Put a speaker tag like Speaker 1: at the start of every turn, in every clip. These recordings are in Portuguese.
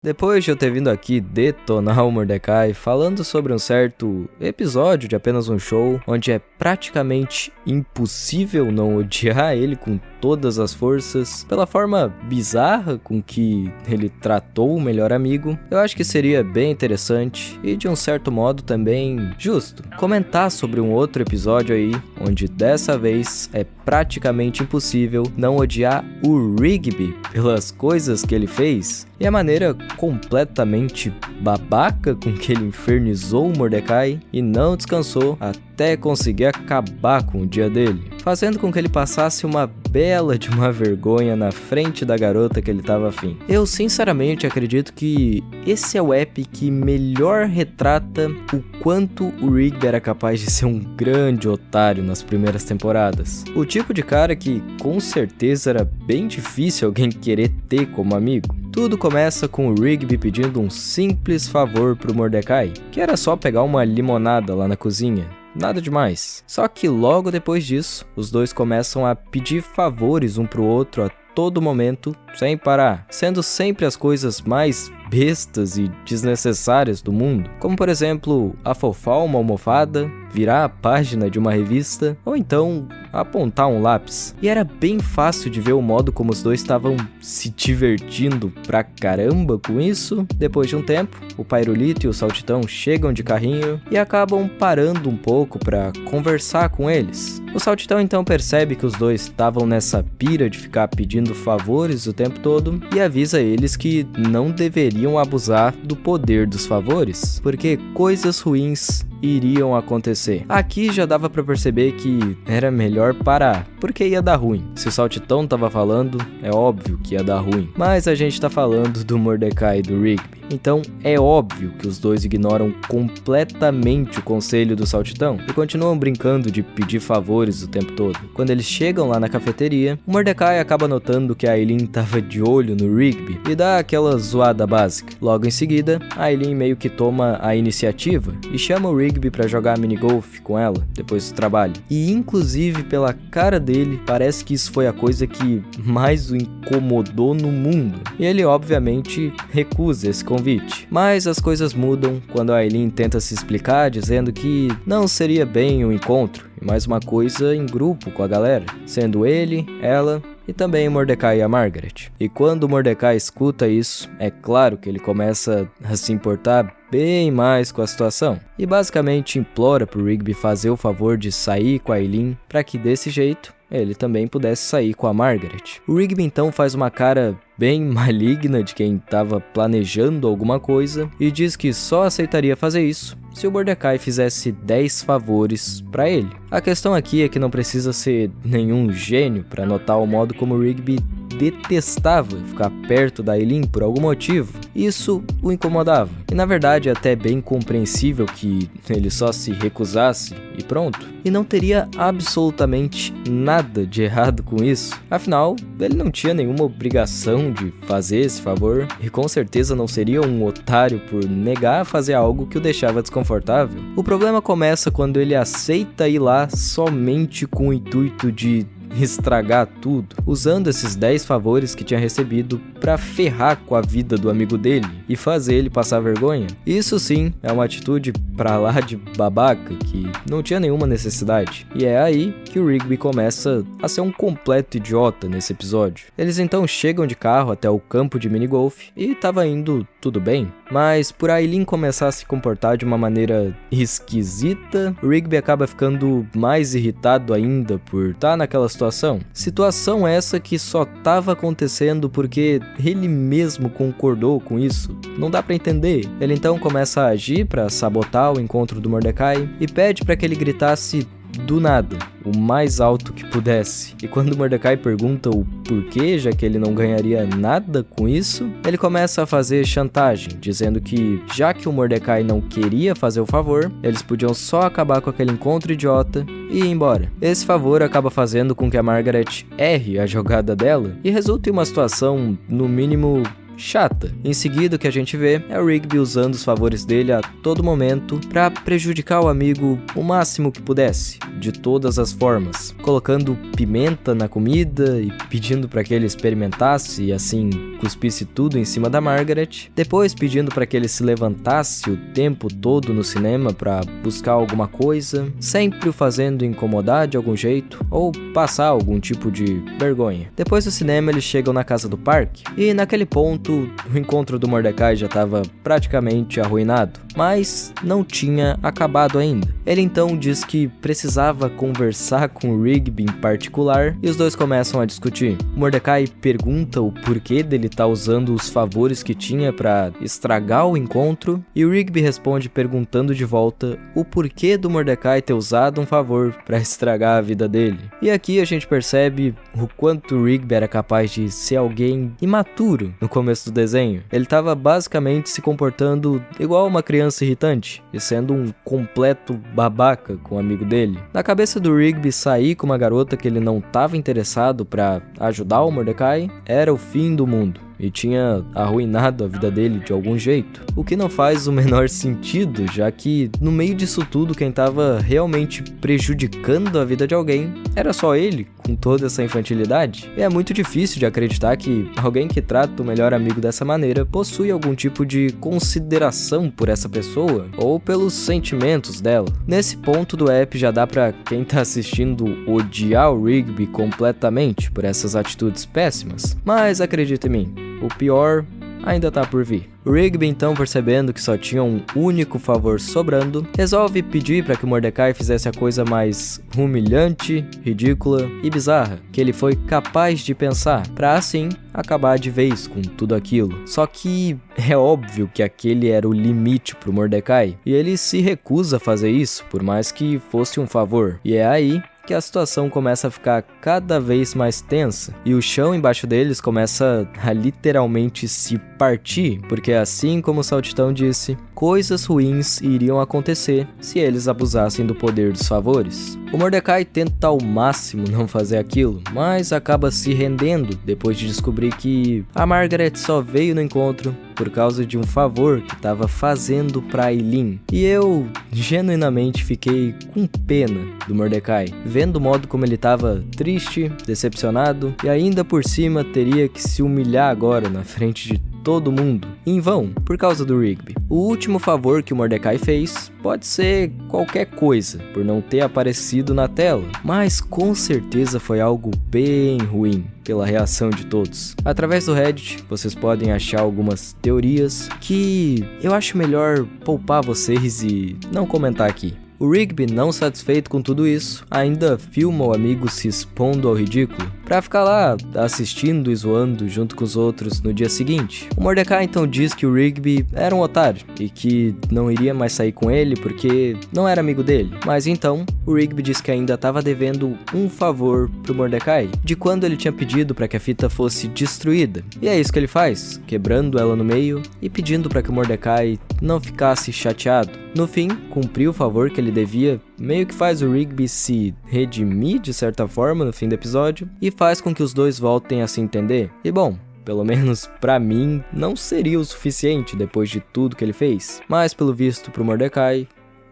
Speaker 1: Depois de eu ter vindo aqui detonar o Mordecai falando sobre um certo episódio de Apenas um Show, onde é praticamente impossível não odiar ele com todas as forças, pela forma bizarra com que ele tratou o melhor amigo, eu acho que seria bem interessante e de um certo modo também justo comentar sobre um outro episódio aí, onde dessa vez é praticamente impossível não odiar o Rigby pelas coisas que ele fez e a maneira completamente babaca com que ele infernizou o Mordecai e não descansou até conseguir acabar com o dia dele, fazendo com que ele passasse uma bela de uma vergonha na frente da garota que ele tava afim. Eu sinceramente acredito que esse é o app que melhor retrata o quanto o Rigby era capaz de ser um grande otário nas primeiras temporadas. O tipo de cara que com certeza era bem difícil alguém querer ter como amigo. Tudo começa com o Rigby pedindo um simples favor pro Mordecai, que era só pegar uma limonada lá na cozinha. Nada demais. Só que logo depois disso, os dois começam a pedir favores um pro outro a todo momento, sem parar, sendo sempre as coisas mais bestas e desnecessárias do mundo, como por exemplo, afofar uma almofada, virar a página de uma revista, ou então apontar um lápis. E era bem fácil de ver o modo como os dois estavam se divertindo pra caramba com isso. Depois de um tempo, o Pirulito e o Saltitão chegam de carrinho e acabam parando um pouco pra conversar com eles. O Saltitão então percebe que os dois estavam nessa pira de ficar pedindo favores o tempo todo e avisa eles que não deveriam abusar do poder dos favores, porque coisas ruins iriam acontecer. Aqui já dava pra perceber que era melhor parar, porque ia dar ruim. Se o Saltitão tava falando, é óbvio que ia dar ruim. Mas a gente tá falando do Mordecai e do Rigby, então é óbvio que os dois ignoram completamente o conselho do Saltitão e continuam brincando de pedir favores o tempo todo. Quando eles chegam lá na cafeteria, o Mordecai acaba notando que a Aileen tava de olho no Rigby e dá aquela zoada básica. Logo em seguida, a Aileen meio que toma a iniciativa e chama o Rigby pra jogar minigolf com ela depois do trabalho. E inclusive pela cara dele, parece que isso foi a coisa que mais o incomodou no mundo. E ele obviamente recusa esse convite. Mas as coisas mudam quando a Aileen tenta se explicar, dizendo que não seria bem um encontro, e mais uma coisa em grupo com a galera, sendo ele, ela e também o Mordecai e a Margaret. E quando o Mordecai escuta isso, é claro que ele começa a se importar bem mais com a situação. E basicamente implora pro Rigby fazer o favor de sair com a Aileen, para que desse jeito ele também pudesse sair com a Margaret. O Rigby então faz uma cara bem maligna de quem estava planejando alguma coisa e diz que só aceitaria fazer isso se o Mordecai fizesse 10 favores para ele. A questão aqui é que não precisa ser nenhum gênio para notar o modo como o Rigby detestava ficar perto da Aileen por algum motivo. Isso o incomodava. E na verdade é até bem compreensível que ele só se recusasse e pronto. E não teria absolutamente nada de errado com isso. Afinal, ele não tinha nenhuma obrigação de fazer esse favor e com certeza não seria um otário por negar a fazer algo que o deixava desconfortável. O problema começa quando ele aceita ir lá somente com o intuito de estragar tudo, usando esses 10 favores que tinha recebido pra ferrar com a vida do amigo dele e fazer ele passar vergonha. Isso sim é uma atitude pra lá de babaca que não tinha nenhuma necessidade. E é aí que o Rigby começa a ser um completo idiota nesse episódio. Eles então chegam de carro até o campo de minigolf e tava indo tudo bem, mas por Aileen começar a se comportar de uma maneira esquisita, o Rigby acaba ficando mais irritado ainda por estar naquela situação essa que só tava acontecendo porque ele mesmo concordou com isso. Não dá pra entender. Ele então começa a agir pra sabotar o encontro do Mordecai e pede pra que ele gritasse do nada, o mais alto que pudesse. E quando o Mordecai pergunta o porquê, já que ele não ganharia nada com isso, ele começa a fazer chantagem, dizendo que já que o Mordecai não queria fazer o favor, eles podiam só acabar com aquele encontro idiota e ir embora. Esse favor acaba fazendo com que a Margaret erre a jogada dela e resulta em uma situação, no mínimo, chata. Em seguida, o que a gente vê é o Rigby usando os favores dele a todo momento para prejudicar o amigo o máximo que pudesse, de todas as formas, colocando pimenta na comida e pedindo para que ele experimentasse e assim cuspisse tudo em cima da Margaret, depois pedindo para que ele se levantasse o tempo todo no cinema para buscar alguma coisa, sempre o fazendo incomodar de algum jeito ou passar algum tipo de vergonha. Depois do cinema, eles chegam na casa do parque e naquele ponto o encontro do Mordecai já estava praticamente arruinado, mas não tinha acabado ainda. Ele então diz que precisava conversar com o Rigby em particular e os dois começam a discutir. O Mordecai pergunta o porquê dele estar usando os favores que tinha para estragar o encontro e o Rigby responde perguntando de volta o porquê do Mordecai ter usado um favor para estragar a vida dele. E aqui a gente percebe o quanto o Rigby era capaz de ser alguém imaturo no começo do desenho. Ele estava basicamente se comportando igual uma criança irritante e sendo um completo babaca com o amigo dele. Na cabeça do Rigby, sair com uma garota que ele não estava interessado para ajudar o Mordecai era o fim do mundo e tinha arruinado a vida dele de algum jeito. O que não faz o menor sentido, já que no meio disso tudo quem estava realmente prejudicando a vida de alguém era só ele, com toda essa infantilidade. E é muito difícil de acreditar que alguém que trata o melhor amigo dessa maneira possui algum tipo de consideração por essa pessoa ou pelos sentimentos dela. Nesse ponto do app já dá pra quem tá assistindo odiar o Rigby completamente por essas atitudes péssimas, mas acredita em mim, o pior ainda tá por vir. O Rigby, então, percebendo que só tinha um único favor sobrando, resolve pedir para que o Mordecai fizesse a coisa mais humilhante, ridícula e bizarra que ele foi capaz de pensar, para assim acabar de vez com tudo aquilo. Só que é óbvio que aquele era o limite pro Mordecai, e ele se recusa a fazer isso, por mais que fosse um favor. E é aí que a situação começa a ficar cada vez mais tensa e o chão embaixo deles começa a literalmente se partir, porque assim como o Saltitão disse, coisas ruins iriam acontecer se eles abusassem do poder dos favores. O Mordecai tenta ao máximo não fazer aquilo, mas acaba se rendendo depois de descobrir que a Margaret só veio no encontro por causa de um favor que estava fazendo pra Aileen. E eu genuinamente fiquei com pena do Mordecai, vendo o modo como ele estava triste, decepcionado e ainda por cima teria que se humilhar agora na frente de todo mundo, em vão, por causa do Rigby. O último favor que o Mordecai fez pode ser qualquer coisa, por não ter aparecido na tela, mas com certeza foi algo bem ruim pela reação de todos. Através do Reddit, vocês podem achar algumas teorias que eu acho melhor poupar vocês e não comentar aqui. O Rigby, não satisfeito com tudo isso, ainda filma o amigo se expondo ao ridículo, pra ficar lá assistindo e zoando junto com os outros no dia seguinte. O Mordecai então diz que o Rigby era um otário e que não iria mais sair com ele porque não era amigo dele. Mas então, o Rigby diz que ainda estava devendo um favor pro Mordecai, de quando ele tinha pedido para que a fita fosse destruída. E é isso que ele faz, quebrando ela no meio e pedindo para que o Mordecai não ficasse chateado. No fim, cumpriu o favor que ele devia, meio que faz o Rigby se redimir de certa forma no fim do episódio e faz com que os dois voltem a se entender. E bom, pelo menos pra mim, não seria o suficiente depois de tudo que ele fez, mas pelo visto pro Mordecai,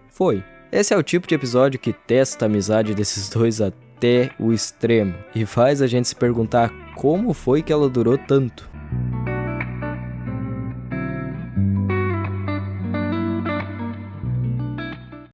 Speaker 1: foi. Esse é o tipo de episódio que testa a amizade desses dois até o extremo e faz a gente se perguntar como foi que ela durou tanto.